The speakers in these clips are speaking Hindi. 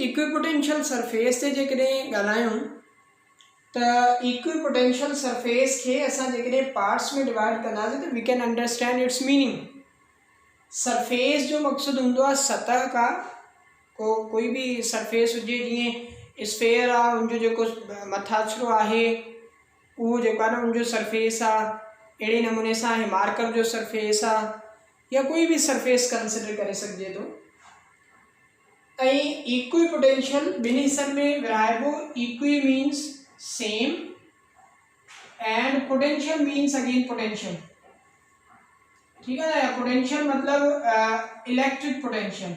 इक्विपोटेंशियल सरफेस ते जेकॾहिं ॻाल्हायूं त इक्विपोटेंशियल सरफेस खे असां जेकॾहिं पार्ट्स में डिवाइड कंदासीं त we can understand its meaning. Surface जो मक़सदु हूंदो आहे सतह का कोई भी सरफेस हुजे, जीअं स्फेयर आहे उनजो जेको मथाछिरो आहे उहो जेको आहे न उनजो सरफेस आहे, अहिड़े नमूने सां हिमार्कर जो सरफेस आहे या कोई भी सरफेस कंसिडर करे सघिजे थो। ऐं इक्विपोटेंशियल ॿिनि हिस्सनि में विराइबो। Equi means same and potential means again potential. ठीक है ना, पोटेंशियल मतलब इलेक्ट्रिक पोटेंशियल।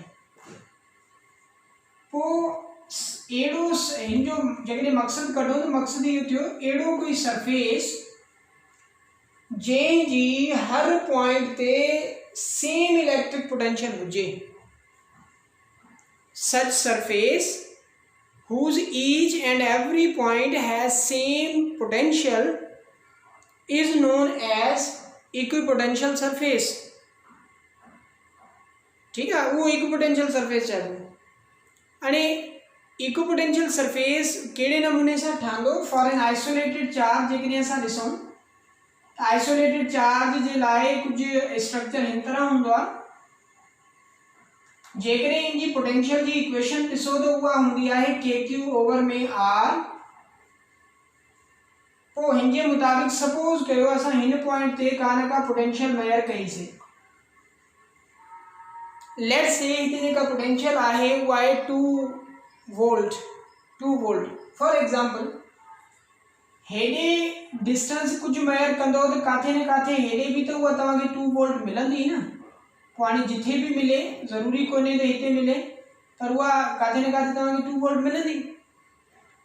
पोइ अहिड़ो हिन जो जेकॾहिं मक़सदु कढूं त मक़सदु इहो थियो अहिड़ो कोई सरफेस जंहिंजी हर पॉइंट ते सेम इलेक्ट्रिक पोटेंशियल हुजे। Such surface whose each and every point has same potential is known as equipotential surface। ठीक है, वो इक्विपोटेंशियल सरफेस चइबो। अने इक्विपोटेंशियल सरफेस कहिड़े नमूने सां ठहंदो? फॉर एन आइसोलेटेड चार्ज जेकॾहिं असां ॾिसूं आइसोलेटेड चार्ज जे लाइ कुझु स्ट्रक्चर हिन तरह हूंदो आहे। जेकॾहिं इनजी पोटेंशियल जी इक्वेशन ॾिसो त उहा हूंदी आहे KQ/R। पोइ हिन जे मुताबिक़ सपोज कयो असां हिन पॉइंट ते का न का पोटेंशियल मेजर कईसीं। लेट्स से हिते जेका पोटेंशियल आहे उहा आहे 2 वोल्ट। फॉर एग्जांपल हेॾे डिस्टेंस कुझु मेजर कंदो त काथे न काथे हेॾे बि त उहा तव्हांखे 2 वोल्ट मिलंदी न। पोइ हाणे जिथे भी मिले, ज़रूरी कोन्हे त हिते मिले, पर उहा काथे न काथे तव्हांखे 2 वोल्ट मिलंदी।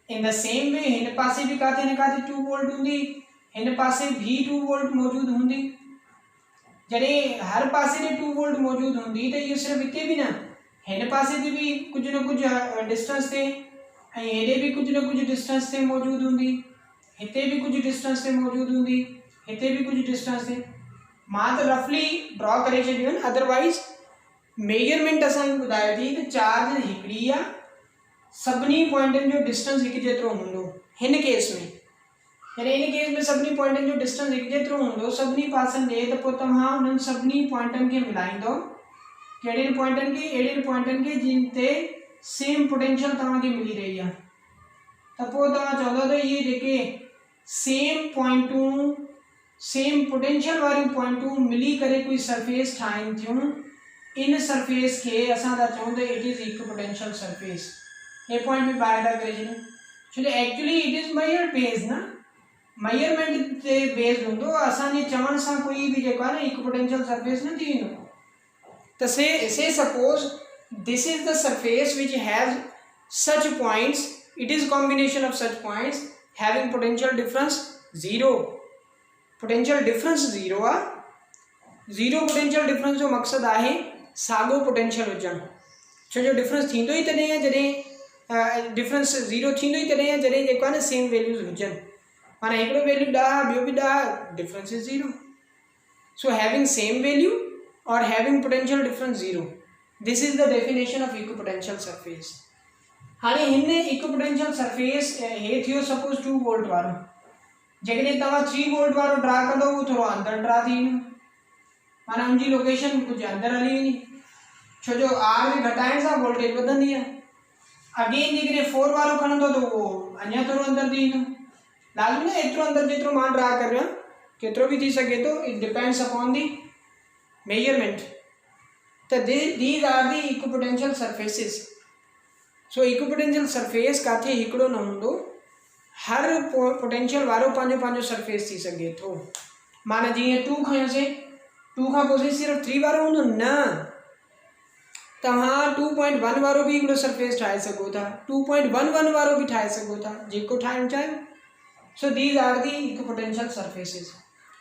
इन द सेम वे हिन पासे भी काथे न काथे 2 वोल्ट हूंदी, हिन पासे भी 2 वोल्ट मौजूद हूंदी। जॾहिं हर पासे ते 2 वोल्ट मौजूद हूंदी त इहो सिर्फ़ु हिते भी न, हिन पासे ते भी कुझु न कुझु डिस्टेंस ते, ऐं हेॾे भी कुझु न कुझु डिस्टेंस ते मौजूद हूंदी, हिते भी कुझु डिस्टेंस ते मौजूद हूंदी, हिते भी कुझु डिस्टेंस ते। मां त रफली ड्रॉ करे छॾियो आहिनि, अदरवाइज मेजरमेंट असांखे ॿुधाए थी त चार्ज हिकिड़ी आहे, सभिनी पॉइंटनि जो डिस्टेंस हिकु जेतिरो हूंदो। हिन केस में यानी इन केस में सभिनी पॉइंटनि जो डिस्टेंस हिकु जेतिरो हूंदो सभिनी पासनि ॾे, त पोइ तव्हां उन्हनि सभिनी पॉइंटनि खे मिलाईंदो। कहिड़ियुनि पॉइंटनि खे? अहिड़ियुनि पॉइंटनि खे जिन ते सेम पोटेंशियल तव्हांखे मिली रही आहे। त पोइ तव्हां चवंदो त इहे जेके सेम पॉइंटूं, सेम पोटेंशियल वारियूं पॉइंटूं मिली करे कोई सरफेस ठाहिनि थियूं, इन सरफेस के असां था चऊं त इट इज़ इक्विपोटेंशियल सरफेस। ये पॉइंट भी ॿाहिरि था करे छॾियूं, छो जो actually it is measure based न, मेजरमेंट ते बेस्ड हूंदो। असांजे चवण सां कोई भी जेको आहे न इक्विपोटेंशियल सरफेस न थी वेंदो। त से suppose this is the surface which has such points, it is combination of such points having potential difference 0। Potential difference 0 आहे। 0 पोटेंशियल डिफरेंस जो मक़सदु आहे साॻियो पोटेंशियल हुजणु, छो जो डिफरेंस थींदो ई तॾहिं आहे जॾहिं डिफरेंस 0 थींदो ई तॾहिं आहे जॾहिं जेको आहे न सेम वैल्यूज़ हुजनि। माना हिकिड़ो वैल्यू 10 ॿियो भी 10, difference is 0। So having same value और having potential difference 0, this is the definition of equipotential surface. हाणे हिन इक्विपोटेंशियल सरफेस हे थियो सपोज 2 वोल्ट वारो। जेकॾहिं तव्हां 3 वोल्ट वारो ड्रा कंदो उहो थोरो अंदरि ड्रा थी वेंदो, माना उनजी लोकेशन कुझु अंदरि हली वेंदी, छो जो आर में घटाइण सां वोल्टेज वधंदी आहे। अगेन जेकॾहिं 4 वारो खणंदो त उहो अञा थोरो अंदरि थी वेंदो। लाज़मी न एतिरो अंदरि जेतिरो मां ड्रा करे रहियो आहियां, केतिरो भी थी सघे थो, it depends upon the measurement. त these are the equipotential surfaces. So equipotential surface काथे हिकिड़ो न हूंदो, हर पोटेंशियल वारो पंहिंजो पंहिंजो सरफेस थी सघे थो। माना जीअं 2 खयोंसीं, 2 खां पोइ सिर्फ़ु 3 वारो हूंदो न, तव्हां 2.1 वारो भी हिकिड़ो सरफेस ठाहे सघो था, 2.11 वारो भी ठाहे सघो था, जेको ठाहिणु चाहियो। So these are the equipotential surfaces.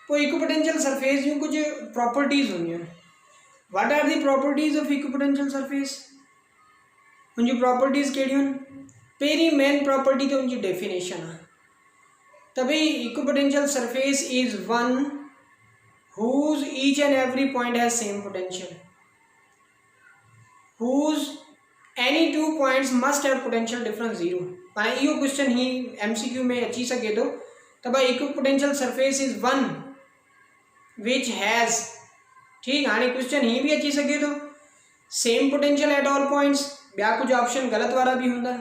पोइ इक्विपोटेंशियल सरफेस जूं कुझु प्रॉपर्टीज़ हूंदियूं आहिनि। What are the properties of equipotential surface? उनजी प्रॉपर्टीज़ कहिड़ियूं आहिनि? पहिरीं मेन प्रॉपर्टी त उनजी डेफिनेशन आहे त भई equipotential surface is one whose each and every point has same potential, whose any two points must have potential difference zero. माना इहो क्वेश्चन ही MCQ में अची सके थो त भाई equipotential surface is one which has, ठीक हाणे क्वेश्चन ही भी अची सके थो same potential at all points, ॿिया कुछ ऑप्शन गलत वारा भी हूंदा,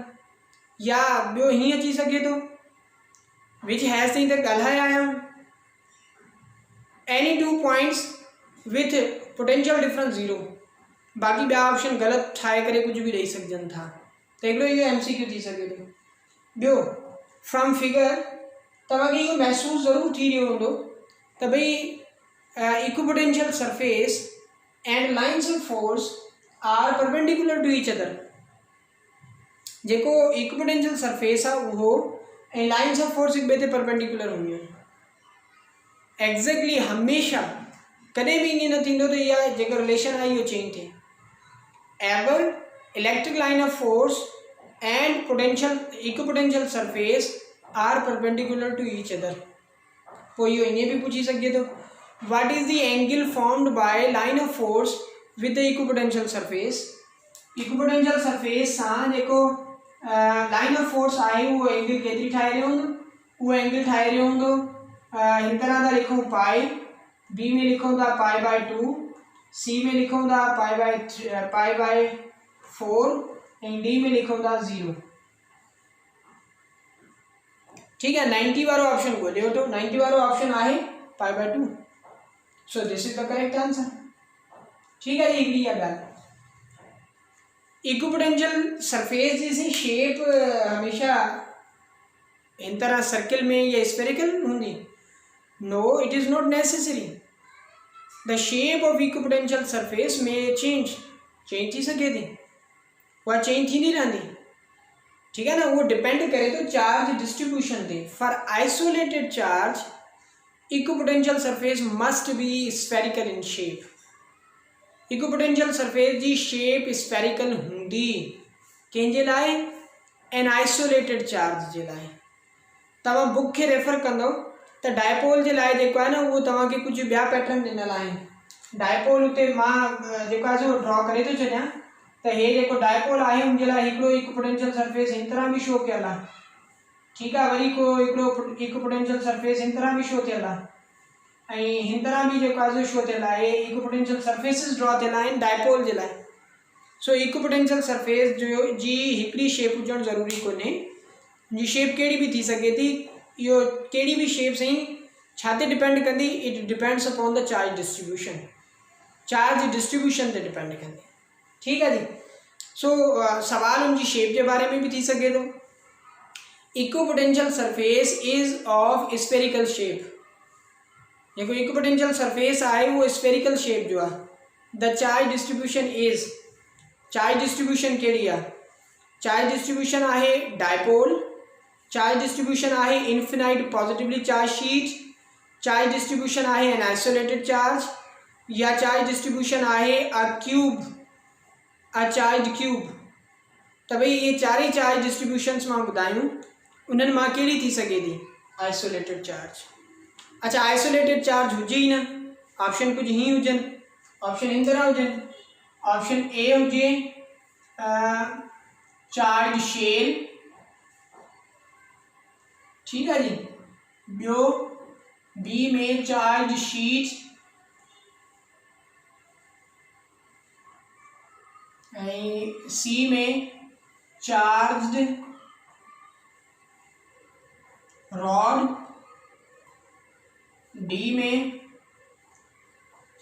या ॿियो ही अची सके थो विच हैज़ ताईं त ॻाल्हाए आया आहियूं, any two points with potential difference zero, बाक़ी ॿिया ऑप्शन गलत ठाहे करे कुछ भी ॾेई सघजनि था, त हिकिड़ो इहो MCQ थी सके थो। ॿियो फ्रॉम फिगर तव्हांखे इहो महसूसु ज़रूरु थी रहियो हूंदो त भई equipotential surface and lines of force are perpendicular to each other. जेको इक्विपोटेंशियल सरफेस आहे उहो ऐं लाइन्स ऑफ फोर्स हिक ॿिए ते परपेंडिकुलर हूंदियूं आहिनि। एग्जैक्टली हमेशा कॾहिं भी ईअं न थींदो त इहा जेको रिलेशन आहे इहो चेंज थिए। Ever electric line of force and potential equipotential surface are perpendicular to each other. पोइ इहो ईअं भी पुछी सघे थो what is the angle formed by line of force with the equipotential surface. Equipotential surface सां जेको लाइन ऑफ फोर्स आहे उहो एंगल केतिरी ठाहे रहियो हूंदो, उहो एंगल ठाहे रहियो हूंदो हिन तरह था लिखूं पाई, बी में लिखूं था पाई बाय 2, सी में लिखूं था पाई बाय 4 ऐं डी में लिखूं था 0। ठीक है, 90 वारो ऑप्शन ॻोल्हियो तो 90 वारो ऑप्शन आहे pi by 2, so this is the correct answer. ठीक है जी, हिकिड़ी इहा ॻाल्हि। इक्विपोटेंशियल सरफेस जी शेप हमेशा इन तरह सर्किल में या स्फेरिकल होंगी? No, it is not necessary. The shape of equipotential surface में चेंज थी सके थी, वह चेंज थी नहीं रहती, ठीक है ना। वो डिपेंड करे तो चार्ज डिस्ट्रीब्यूशन ते। For isolated charge equipotential surface must be spherical in shape. Equipotential surface जी शेप स्फेरिकल होंगी कंहिंजे लाइ? एन आइसोलेटेड चार्ज जे लाइ। तव्हां बुक के रेफर कंदो तो डायपोल जे लाइ जेको आहे न उहो तव्हांखे कुछ ॿिया पैटर्न ॾिनल आहिनि। डायपोल उते मां जेको आहे सो ड्रॉ करे थो छॾियां त हे जेको डायपोल आहे उनजे लाइ हिकिड़ो इक्विपोटेंशियल सरफेस हिन तरह भी शो कयल आहे, ठीक है। वरी को हिकिड़ो इक्विपोटेंशियल सरफेस हिन तरह भी शो थियल आहे ऐं हिन तरह भी जेको आहे शो थियल आहे। इक्विपोटेंशियल सरफेसिस ड्रॉ थियल आहिनि डायपोल जे लाइ। सो इक्विपोटेंशियल सरफेस जो जी हिकिड़ी शेप हुजणु ज़रूरी कोन्हे, जी शेप कहिड़ी भी थी सके थी। इहो कहिड़ी भी शेप सां छा ते डिपेंड कंदी? It depends upon the charge distribution. Charge distribution ते डिपेंड कंदी, ठीक है जी। सो सवाल उनकी शेप के बारे में भी थी सके थो। Equipotential surface is of spherical shape. जेको इक्विपोटेंशियल सरफेस आहे वो स्फेरिकल शेप जो आहे। The charge distribution is, charge distribution कहिड़ी आहे? चार्ज डिस्ट्रीब्यूशन आहे डायपोल, चार्ज डिस्ट्रीब्यूशन आहे infinite positively charge sheet, charge distribution आहे एन आइसोलेटेड चार्ज, या चार्ज डिस्ट्रीब्यूशन आहे अ क्यूब, अ चार्ज क्यूब। त भई ये चारई चार्ज डिस्ट्रीब्यूशंस मां ॿुधायूं उन्हनि मां कहिड़ी थी सके थी? Isolated charge. अच्छा, आइसोलेटेड चार्ज हुजे ही ना, ऑप्शन कुछ ही हुजनि, ऑप्शन इन तरह हुजनि। ऑप्शन ए हुजे चार्ज शेल, ठीक है जी। ॿियो बी में चार्ज शीट ऐं सी में चार्ज्ड रॉड, डी में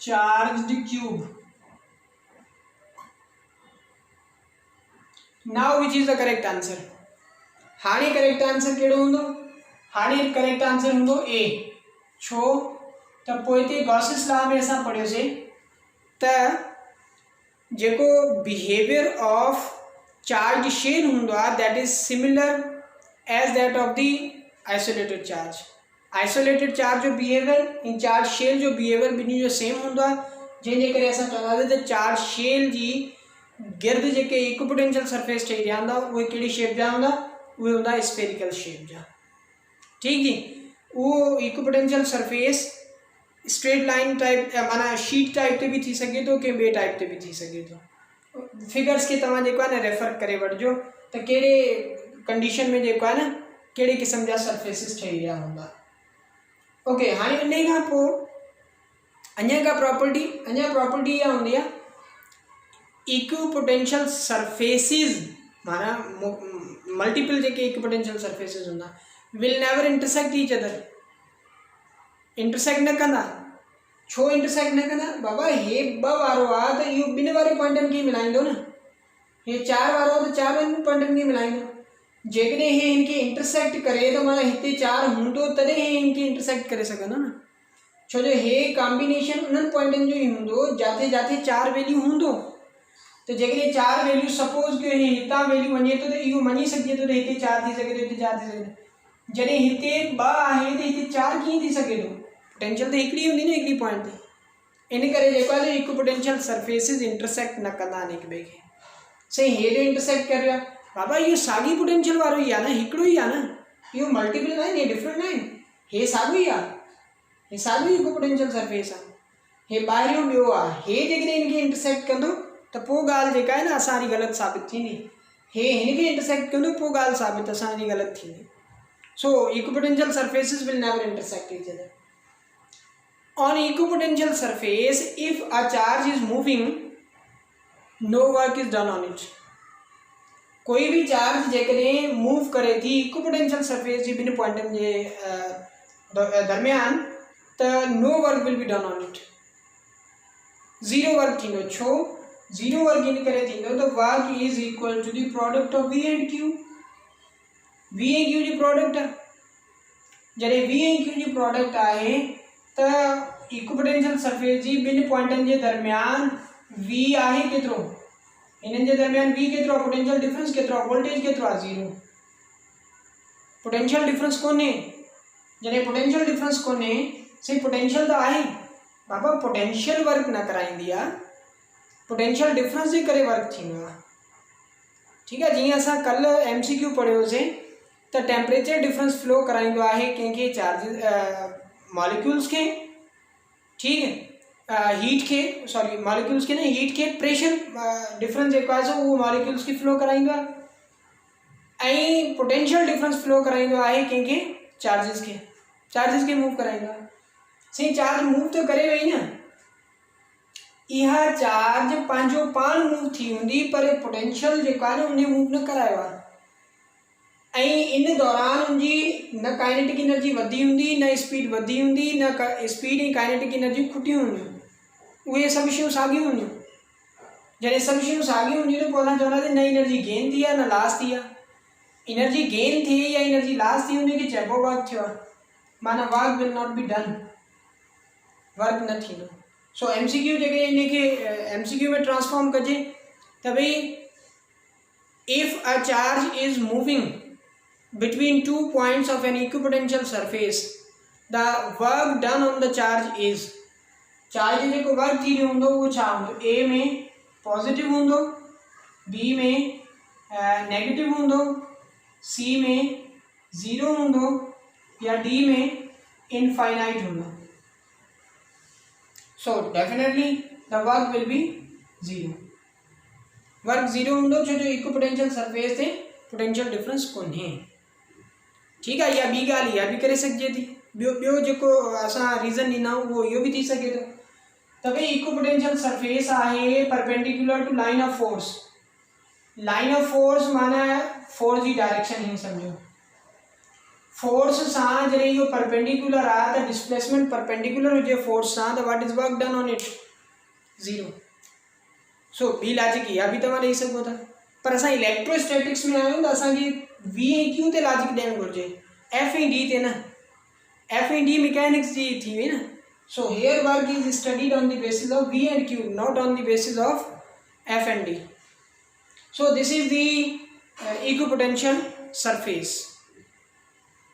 charged cube. Now which is the correct answer? हाणे करेक्ट आंसर कहिड़ो हूंदो? हाणे करेक्ट आंसर हूंदो ए। छो त पोइ हिते गॉसिस लॉ में असां पढ़ियोसीं त जेको बिहेवियर ऑफ चार्ज शेल हूंदो आहे that is similar as that of the isolated charge. Isolated charge जो बिहेवियर इन चार्ज शेल जो बिहेवियर ॿिन्ही जो सेम हूंदो आहे, जंहिंजे करे असां चवंदासीं त चार्ज शेल जी गिर्द जेके इक्विपोटेंशियल सरफेस ठही रहिया हूंदा उहे कहिड़ी शेप जा हूंदा? उहे हूंदा स्फेरिकल शेप जा, ठीक जी। वो equipotential surface straight line type माना शीट टाइप ते भी थी सके तो, के बे टाइप ते भी थी सके तो। फिगर्स के तव्हां जेको आहे न रेफर करे वठिजो त कहिड़े कंडीशन में जेको आहे न कहिड़े क़िस्म जा सरफेसिस ठही विया हूंदा। ओके, हाणे इन खां पोइ अञा का प्रॉपर्टी इहा हूंदी आहे इक्विपोटेंशियल सरफेसिस, माना मल्टीपल जेके इक्विपोटेंशियल सरफेसिस हूंदा will never intersect each other, intersect न कंदा। छो इंटरसेक्ट न कंदा? बाबा हे ॿ वारो आहे त इहो ॿिनि वारे पॉइंटनि खे मिलाईंदो न, हे 4 वारो आहे त 4 पॉइंटनि खे मिलाईंदो। जेकॾहिं हे हिनखे इंटरसेक्ट करे त माना हिते 4 हूंदो तॾहिं हे हिनखे इंटरसेक्ट करे सघंदो न, छो जो हे कॉम्बिनेशन उन्हनि पॉइंटनि जो ई हूंदो जिथे जिथे 4 वैल्यू हूंदो। त जेकॾहिं 4 वैल्यू सपोज कयो हे हितां वैल्यू वञे थो त इहो मञी सघिजे थो त हिते 4 थी सघे थो, हिते 4 थी सघे थो। जॾहिं हिते 2 आहे त हिते 4 कीअं थी सघे थो? पोटेंशियल त हिकिड़ी हूंदी न हिकिड़ी पॉइंट ते। इन करे जेको आहे इक्विपोटेंशियल सरफेसिस इंटरसेक्ट न कंदा आहिनि हिक ॿिए खे। सही, हेॾे इंटरसेक्ट करे विया, बाबा इहो साॻी पोटेंशियल वारो ई आहे न, हिकिड़ो ई आहे न, इहो मल्टीपल न आहिनि, हे डिफरेंट न आहिनि, हे साॻियो ई आहे, हे साॻियो इक्विपोटेंशियल सरफेस आहे। हे ॿाहिरियों ॿियो आहे, हे जेकॾहिं हिनखे इंटरसेक्ट कंदो त पोइ ॻाल्हि जेका आहे न असांजी ग़लति साबित थींदी। हे हिनखे इंटरसेक्ट कंदो पोइ ॻाल्हि साबित असांजी ग़लति थींदी। So equipotential surfaces will never intersect each other. On equipotential surface, if a charge is moving, no work is done on it. कोई भी चार्ज जेकॾहिं मूव करे थी इक्विपोटेंशियल सरफेस जी ॿिनि पॉइंटनि जे दरमियान त no work will be done on it, zero work थींदो। छो ज़ीरो वर्क इन करे थींदो त work is equal to the product of V and Q. V ऐं क्यू जी प्रोडक्ट आहे, जॾहिं वी ऐं क्यू जी प्रोडक्ट आहे त इक्विपोटेंशियल सरफेस जी ॿिनि पॉइंटनि जे दरमियान वी आहे केतिरो, इन्हनि जे दरमियान वी केतिरो आहे, पोटेंशियल डिफरेंस केतिरो आहे, वोल्टेज केतिरो आहे, 0। पोटेंशियल डिफरेंस कोन्हे, जॾहिं पोटेंशियल डिफरेंस कोन्हे, सही पोटेंशियल त आहे बाबा, पोटेंशियल वर्क न कराईंदी आहे, पोटेंशियल डिफरेंस जे करे वर्क थींदो आहे। ठीकु आहे, जीअं असां कल्ह MCQ पढ़ियोसीं त टेम्परेचर डिफरेंस फ्लो कराईंदो आहे कंहिंखे चार्जिस मॉलिक्यूल्स के, ठीक है, हीट के, सॉरी मॉलिक्यूल्स के नहीं, हीट के प्रेशर डिफरेंस जेको आहे वो मॉलिक्यूल्स के फ्लो कराईंदो आहे, ऐं पोटेंशियल डिफरेंस फ्लो कराईंदो आहे कंहिंखे चार्जिस के मूव कराईंदो आहे। सही, चार्ज मूव तो करे वई न, इहा चार्ज पंहिंजो पाण मूव थी हूंदी पर पोटेंशियल जेको आहे न उन मूव न करायो आहे, ऐं इन दौरान उनजी न काइनेटिक एनर्जी वधी हूंदी, न स्पीड वधी हूंदी, न स्पीड ऐं काइनेटिक एनर्जी खुटियूं हूंदियूं, उहे सभु शयूं साॻियूं हूंदियूं। जॾहिं सभु शयूं साॻियूं हूंदियूं त पोइ असां चवंदासीं न एनर्जी गेन थी आहे न लॉस थी आहे। एनर्जी गेन थिए या एनर्जी लॉस थी हुनखे चइबो वर्क थियो आहे, माना work will not be done, work न थींदो। सो MCQ जेके इनखे MCQ में ट्रांसफॉर्म कजे त भई if a charge is moving between 2 points of an equipotential surface, the work done on the charge is, charge जेको वर्क थी रहियो हूंदो उहो छा हूंदो, A में पॉजिटिव हूंदो, B में नेगेटिव हूंदो, C में 0 हूंदो या D में इनफाइनाइट हूंदो। So definitely the work will B 0, work 0 हूंदो छो जो इक्विपोटेंशियल सरफेस ते पोटेंशियल डिफरेंस कोन्हे। ठीक है, या ॿी ॻाल्हि इहा बि करे सघिजे थी, ॿियो जेको असां रीज़न ॾींदा आहियूं उहो इहो बि थी सघे थो त भई इक्विपोटेंशियल सरफेस आहे perpendicular to line of force. Line of force माना फोर्स जी डायरेक्शन ही सम्झो, फोर्स सां जॾहिं इहो परपेंडिकुलर आहे त डिस्प्लेसमेंट परपेंडिकुलर हुजे फोर्स सां त what is work done on it, 0। सो ॿी लॉजिक इहा बि तव्हां ॾेई सघो था, पर असां इलेक्ट्रोस्टैटिक्स में आहियूं त असांखे V ऐं Q ते लॉजिक ॾियणु घुरिजे, F ऐं D ते न, F ऐं D मैकेनिक्स जी थी वई न। So here work is studied on the basis of V and Q, not on the basis of F and D। So this is the equipotential surface.